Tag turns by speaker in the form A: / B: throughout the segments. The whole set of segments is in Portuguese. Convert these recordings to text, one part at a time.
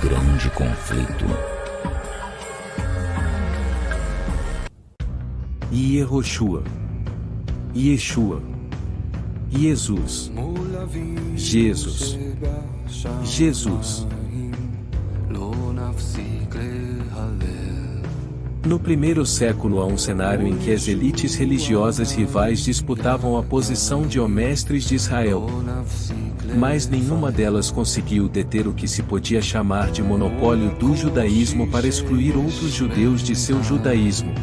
A: grande conflito.
B: Yehoshua, Yeshua, Jesus, Jesus, Jesus. No primeiro século há um cenário em que as elites religiosas rivais disputavam a posição de mestres de Israel. Mas nenhuma delas conseguiu deter o que se podia chamar de monopólio do judaísmo para excluir outros judeus de seu judaísmo.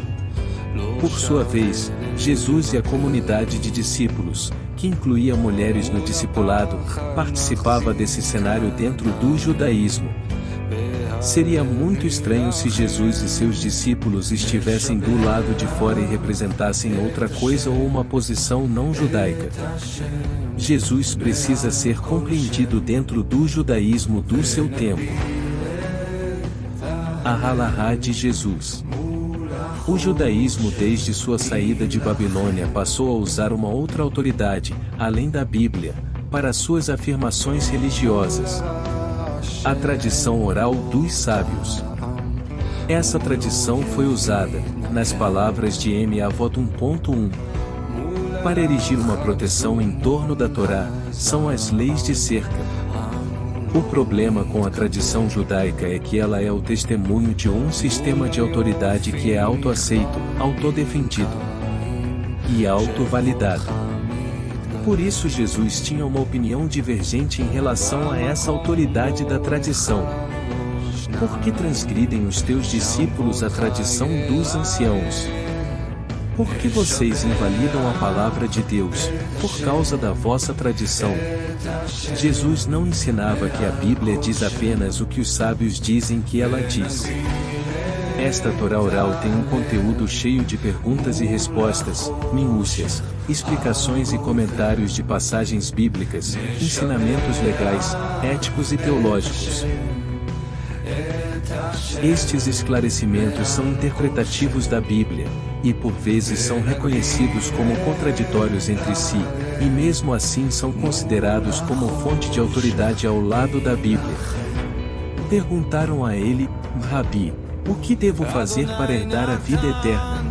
B: Por sua vez, Jesus e a comunidade de discípulos, que incluía mulheres no discipulado, participava desse cenário dentro do judaísmo. Seria muito estranho se Jesus e seus discípulos estivessem do lado de fora e representassem outra coisa ou uma posição não judaica. Jesus precisa ser compreendido dentro do judaísmo do seu tempo. A halahá de Jesus. O judaísmo desde sua saída de Babilônia passou a usar uma outra autoridade, além da Bíblia, para suas afirmações religiosas. A tradição oral dos sábios. Essa tradição foi usada, nas palavras de M. Avot 1.1, para erigir uma proteção em torno da Torá, são as leis de cerca. O problema com a tradição judaica é que ela é o testemunho de um sistema de autoridade que é autoaceito, autodefendido e autovalidado. Por isso Jesus tinha uma opinião divergente em relação a essa autoridade da tradição. Por que transgridem os teus discípulos a tradição dos anciãos? Por que vocês invalidam a palavra de Deus, por causa da vossa tradição? Jesus não ensinava que a Bíblia diz apenas o que os sábios dizem que ela diz. Esta Torá oral tem um conteúdo cheio de perguntas e respostas, minúcias, explicações e comentários de passagens bíblicas, ensinamentos legais, éticos e teológicos. Estes esclarecimentos são interpretativos da Bíblia, e por vezes são reconhecidos como contraditórios entre si, e mesmo assim são considerados como fonte de autoridade ao lado da Bíblia. Perguntaram a ele, Rabi, o que devo fazer para herdar a vida eterna?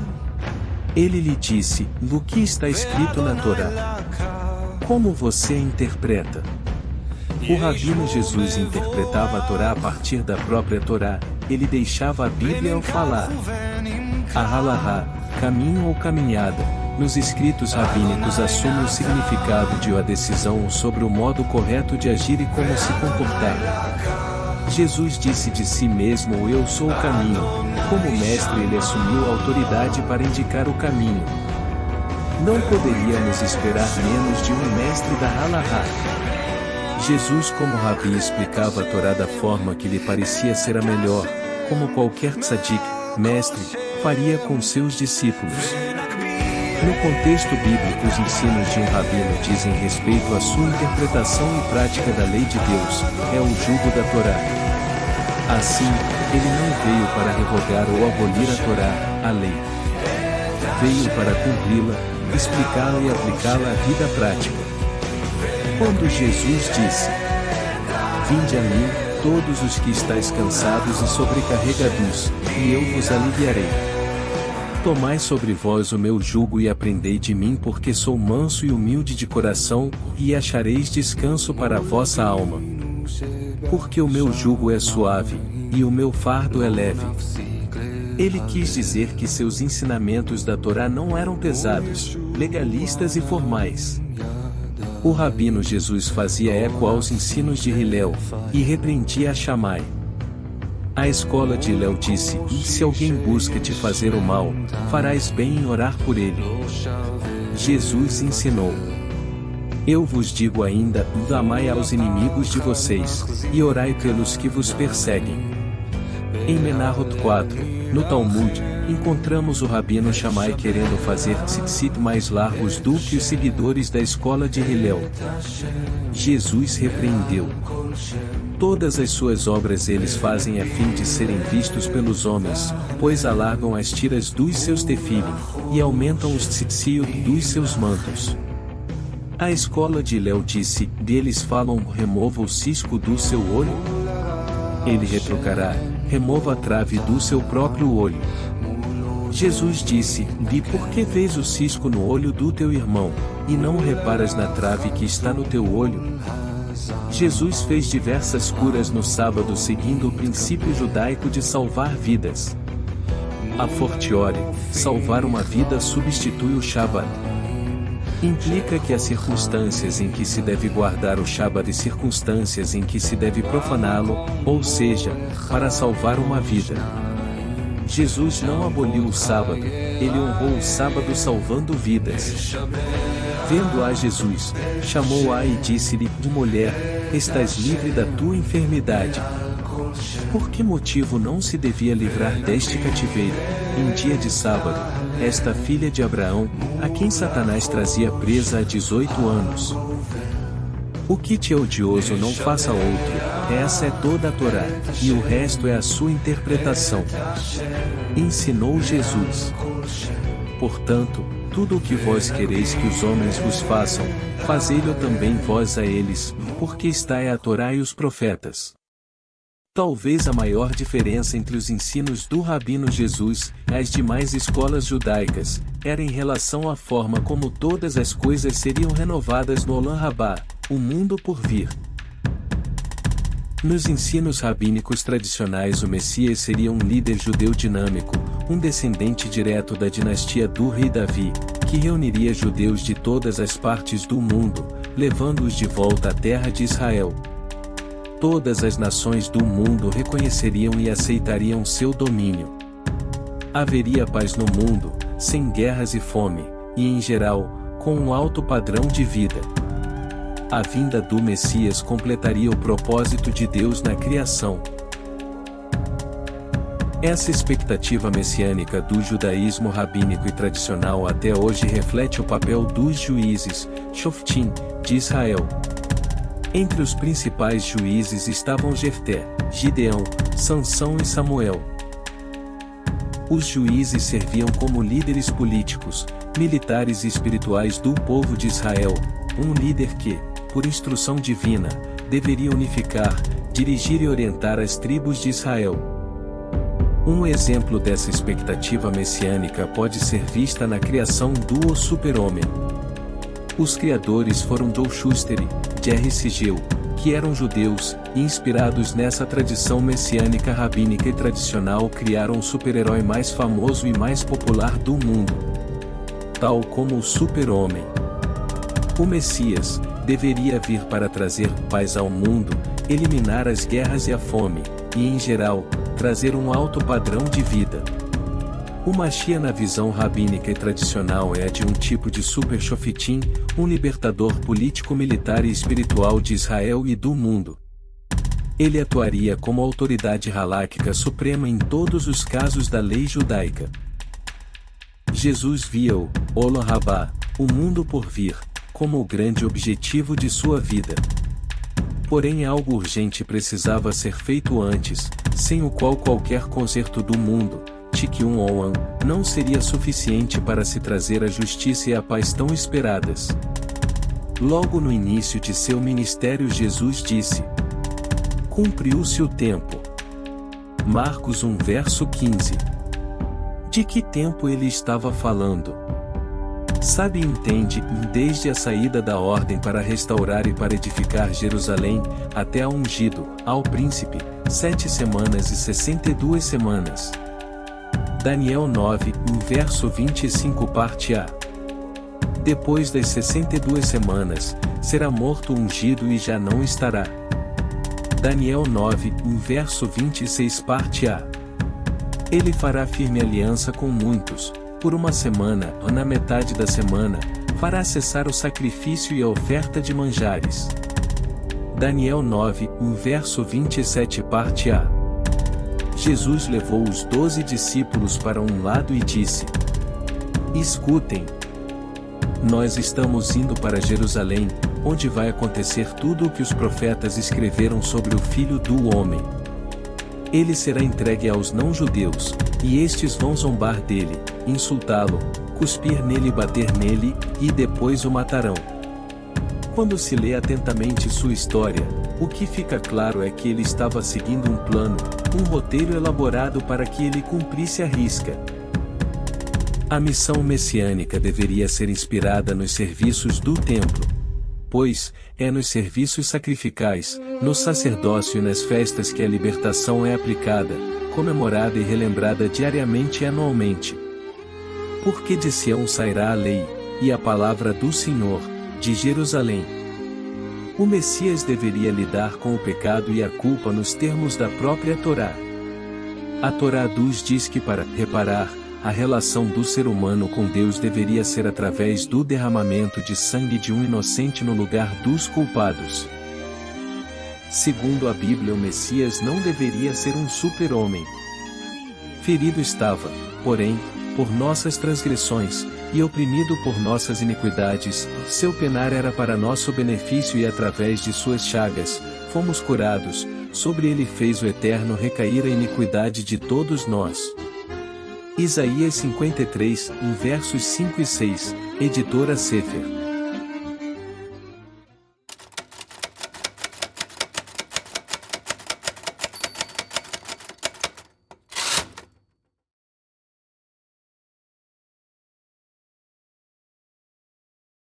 B: Ele lhe disse, do que está escrito na Torá? Como você a interpreta? O rabino Jesus interpretava a Torá a partir da própria Torá, ele deixava a Bíblia ao falar. A halahá, caminho ou caminhada, nos escritos rabínicos assume o significado de a decisão sobre o modo correto de agir e como se comportar. Jesus disse de si mesmo: Eu sou o caminho. Como mestre ele assumiu a autoridade para indicar o caminho. Não poderíamos esperar menos de um mestre da halahá. Jesus como rabi explicava a Torá da forma que lhe parecia ser a melhor, como qualquer tzadik, mestre, faria com seus discípulos. No contexto bíblico, os ensinos de um rabino dizem respeito à sua interpretação e prática da lei de Deus, é o jugo da Torá. Assim, ele não veio para revogar ou abolir a Torá, a lei. Veio para cumpri-la, explicá-la e aplicá-la à vida prática. Quando Jesus disse: Vinde a mim, todos os que estáis cansados e sobrecarregados, e eu vos aliviarei. Tomai sobre vós o meu jugo e aprendei de mim, porque sou manso e humilde de coração, e achareis descanso para a vossa alma. Porque o meu jugo é suave, e o meu fardo é leve. Ele quis dizer que seus ensinamentos da Torá não eram pesados, legalistas e formais. O rabino Jesus fazia eco aos ensinos de Hillel, e repreendia a Shammai. A escola de Hillel disse: Se alguém busca te fazer o mal, farás bem em orar por ele. Jesus ensinou: Eu vos digo ainda, amai aos inimigos de vocês, e orai pelos que vos perseguem. Em Menahot 4, no Talmud, encontramos o rabino Shammai querendo fazer tzitzit mais largos do que os seguidores da escola de Hillel. Jesus repreendeu. Todas as suas obras eles fazem a fim de serem vistos pelos homens, pois alargam as tiras dos seus tefilim, e aumentam os tzitziot dos seus mantos. A escola de Hillel disse: Deles falam: remova o cisco do seu olho. Ele retrucará: remova a trave do seu próprio olho. Jesus disse: e por que vês o cisco no olho do teu irmão, e não reparas na trave que está no teu olho? Jesus fez diversas curas no sábado seguindo o princípio judaico de salvar vidas. A fortiori, salvar uma vida substitui o Shabat. Implica que há circunstâncias em que se deve guardar o Shabat e circunstâncias em que se deve profaná-lo, ou seja, para salvar uma vida. Jesus não aboliu o sábado, ele honrou o sábado salvando vidas. Vendo-a Jesus, chamou-a e disse-lhe: mulher, estás livre da tua enfermidade. Por que motivo não se devia livrar deste cativeiro, em dia de sábado, esta filha de Abraão, a quem Satanás trazia presa há 18 anos? O que te é odioso não faça outro, essa é toda a Torá, e o resto é a sua interpretação. Ensinou Jesus. Portanto, tudo o que vós quereis que os homens vos façam, fazei-lo também vós a eles, porque está é a Torá e os profetas. Talvez a maior diferença entre os ensinos do Rabino Jesus e as demais escolas judaicas era em relação à forma como todas as coisas seriam renovadas no Olam Rabá, o mundo por vir. Nos ensinos rabínicos tradicionais, o Messias seria um líder judeu dinâmico, um descendente direto da dinastia do rei Davi, que reuniria judeus de todas as partes do mundo, levando-os de volta à terra de Israel. Todas as nações do mundo reconheceriam e aceitariam seu domínio. Haveria paz no mundo, sem guerras e fome, e em geral, com um alto padrão de vida. A vinda do Messias completaria o propósito de Deus na criação. Essa expectativa messiânica do judaísmo rabínico e tradicional até hoje reflete o papel dos juízes, Shoftim, de Israel. Entre os principais juízes estavam Jefté, Gideão, Sansão e Samuel. Os juízes serviam como líderes políticos, militares e espirituais do povo de Israel, um líder que, por instrução divina, deveria unificar, dirigir e orientar as tribos de Israel. Um exemplo dessa expectativa messiânica pode ser vista na criação do O Super-Homem. Os criadores foram Joe Shuster e Jerry Siegel, que eram judeus, e inspirados nessa tradição messiânica rabínica e tradicional criaram o super-herói mais famoso e mais popular do mundo. Tal como o Super-Homem. O Messias deveria vir para trazer paz ao mundo, eliminar as guerras e a fome, e em geral, trazer um alto padrão de vida. O Mashiach na visão rabínica e tradicional é a de um tipo de Super Shoftim, um libertador político, militar e espiritual de Israel e do mundo. Ele atuaria como autoridade halakhica suprema em todos os casos da lei judaica. Jesus via o Olam Rabá, o mundo por vir, como o grande objetivo de sua vida. Porém, algo urgente precisava ser feito antes, sem o qual qualquer conserto do mundo, Tikkun Olam, não seria suficiente para se trazer a justiça e a paz tão esperadas. Logo no início de seu ministério, Jesus disse: cumpriu-se o tempo. Marcos 1 verso 15. De que tempo ele estava falando? Sabe e entende, desde a saída da ordem para restaurar e para edificar Jerusalém, até ao ungido, ao príncipe, 7 semanas e 62 semanas. Daniel 9, verso 25 parte A. Depois das 62 semanas, será morto o ungido e já não estará. Daniel 9, verso 26 parte A. Ele fará firme aliança com muitos, por uma semana, ou na metade da semana, fará cessar o sacrifício e a oferta de manjares. Daniel 9, verso 27 parte A. Jesus levou os 12 discípulos para um lado e disse: escutem. Nós estamos indo para Jerusalém, onde vai acontecer tudo o que os profetas escreveram sobre o Filho do Homem. Ele será entregue aos não-judeus, e estes vão zombar dele, insultá-lo, cuspir nele e bater nele, e depois o matarão. Quando se lê atentamente sua história, o que fica claro é que ele estava seguindo um plano, um roteiro elaborado para que ele cumprisse à risca. A missão messiânica deveria ser inspirada nos serviços do templo. Pois, é nos serviços sacrificais, no sacerdócio e nas festas que a libertação é aplicada, comemorada e relembrada diariamente e anualmente. Porque de Sião sairá a lei, e a palavra do Senhor, de Jerusalém. O Messias deveria lidar com o pecado e a culpa nos termos da própria Torá. A Torá nos diz que para reparar, a relação do ser humano com Deus deveria ser através do derramamento de sangue de um inocente no lugar dos culpados. Segundo a Bíblia, o Messias não deveria ser um super-homem. Ferido estava, porém, por nossas transgressões, e oprimido por nossas iniquidades, seu penar era para nosso benefício e através de suas chagas, fomos curados, sobre ele fez o Eterno recair a iniquidade de todos nós. Isaías 53, versos 5 e 6, Editora Sefer.